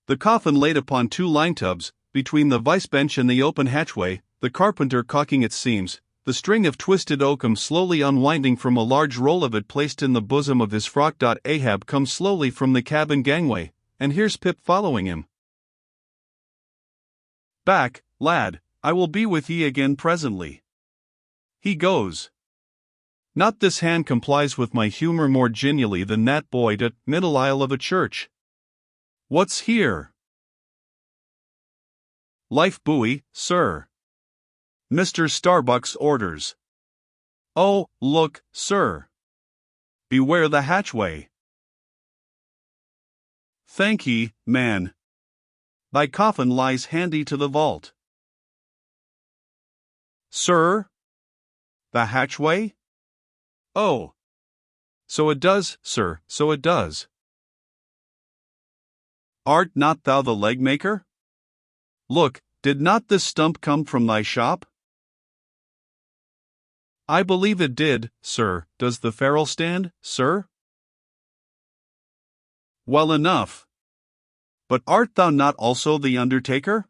The coffin laid upon 2 line tubs, between the vice bench and the open hatchway, the carpenter caulking its seams, the string of twisted oakum slowly unwinding from a large roll of it placed in the bosom of his frock. Ahab comes slowly from the cabin gangway, and here's Pip following him. "Back, lad, I will be with ye again presently." He goes. Not this hand complies with my humor more genially than that boy at middle aisle of a church. "What's here?" "Life buoy, sir. Mr. Starbuck's orders." "Oh, look, sir. Beware the hatchway." "Thank ye, man. Thy coffin lies handy to the vault." "Sir? The hatchway? Oh. So it does, sir, so it does." "Art not thou the leg maker? Look, did not this stump come from thy shop?" "I believe it did, sir. Does the ferrule stand, sir?" "Well enough. But art thou not also the undertaker?"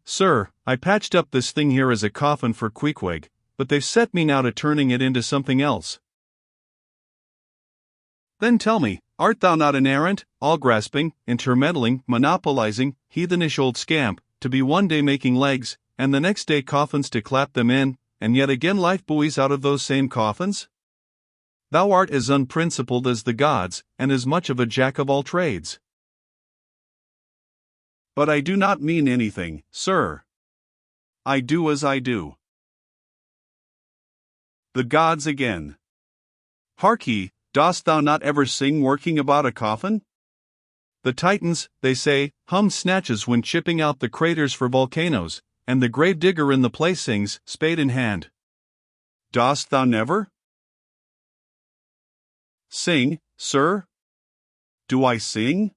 Sir, I patched up this thing here as a coffin for Queequeg, but they've set me now to turning it into something else." "Then tell me, art thou not an arrant, all-grasping, intermeddling, monopolizing, heathenish old scamp, to be one day making legs, and the next day coffins to clap them in, and yet again life buoys out of those same coffins? Thou art as unprincipled as the gods, and as much of a jack of all trades." "But I do not mean anything, sir. I do as I do." The gods again. "Hark ye, dost thou not ever sing working about a coffin? The Titans, they say, hum snatches when chipping out the craters for volcanoes, and the grave digger in the play sings, spade in hand. Dost thou never?" "Sing, sir? Do I sing?"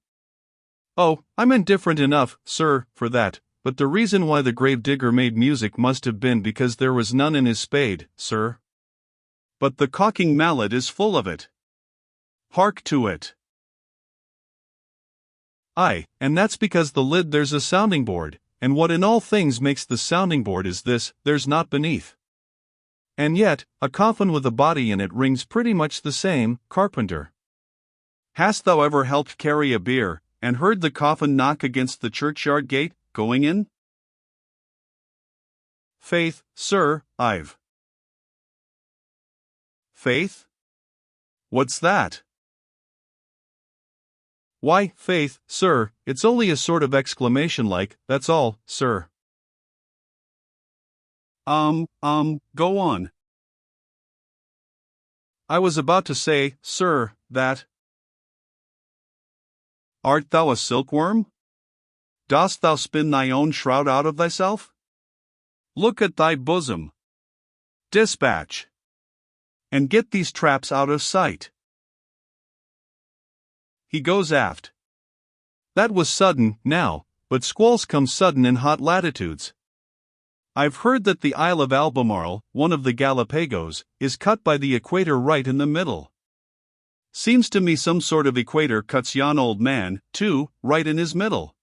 "Oh, I'm indifferent enough, sir, for that, but the reason why the grave digger made music must have been because there was none in his spade, sir." "But the caulking mallet is full of it. Hark to it." "Aye, and that's because the lid there's a sounding board, and what in all things makes the sounding board is this, there's not beneath. And yet, a coffin with a body in it rings pretty much the same, carpenter. Hast thou ever helped carry a bier, and heard the coffin knock against the churchyard gate, going in?" "Faith, sir, I've." "Faith? What's that?" "Why, faith, sir, it's only a sort of exclamation like, that's all, sir." Go on." "I was about to say, sir, that—" "Art thou a silkworm? Dost thou spin thy own shroud out of thyself? Look at thy bosom. Dispatch! And get these traps out of sight." He goes aft. That was sudden, now, but squalls come sudden in hot latitudes. I've heard that the Isle of Albemarle, one of the Galapagos, is cut by the equator right in the middle. Seems to me some sort of equator cuts yon old man, too, right in his middle.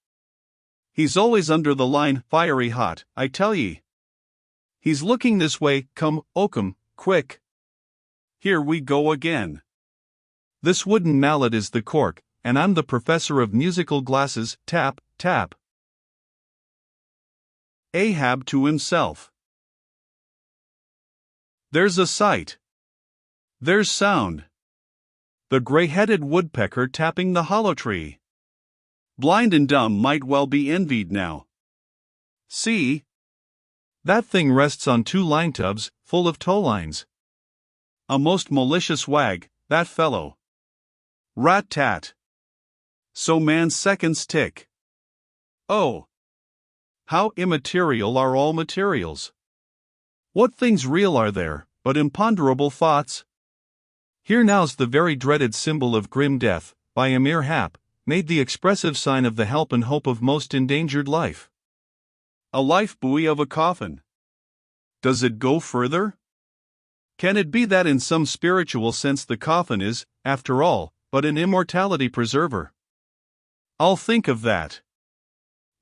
He's always under the line, fiery hot, I tell ye. He's looking this way, come, Oakum, quick. Here we go again. This wooden mallet is the cork, and I'm the professor of musical glasses, tap, tap. Ahab to himself. There's a sight. There's sound. The gray-headed woodpecker tapping the hollow tree. Blind and dumb might well be envied now. See? That thing rests on 2 line tubs, full of tow lines. A most malicious wag, that fellow. Rat-tat. So man's seconds tick. Oh! How immaterial are all materials. What things real are there, but imponderable thoughts? Here now's the very dreaded symbol of grim death, by a mere hap, made the expressive sign of the help and hope of most endangered life. A life buoy of a coffin. Does it go further? Can it be that in some spiritual sense the coffin is, after all, but an immortality preserver? I'll think of that.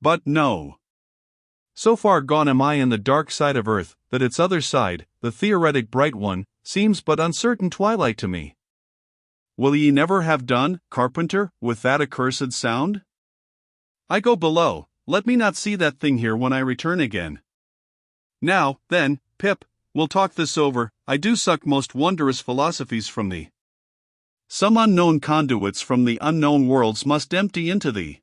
But no. So far gone am I in the dark side of earth, that its other side, the theoretic bright one, seems but uncertain twilight to me. Will ye never have done, carpenter, with that accursed sound? I go below, let me not see that thing here when I return again. Now, then, Pip, we'll talk this over. I do suck most wondrous philosophies from thee. Some unknown conduits from the unknown worlds must empty into thee.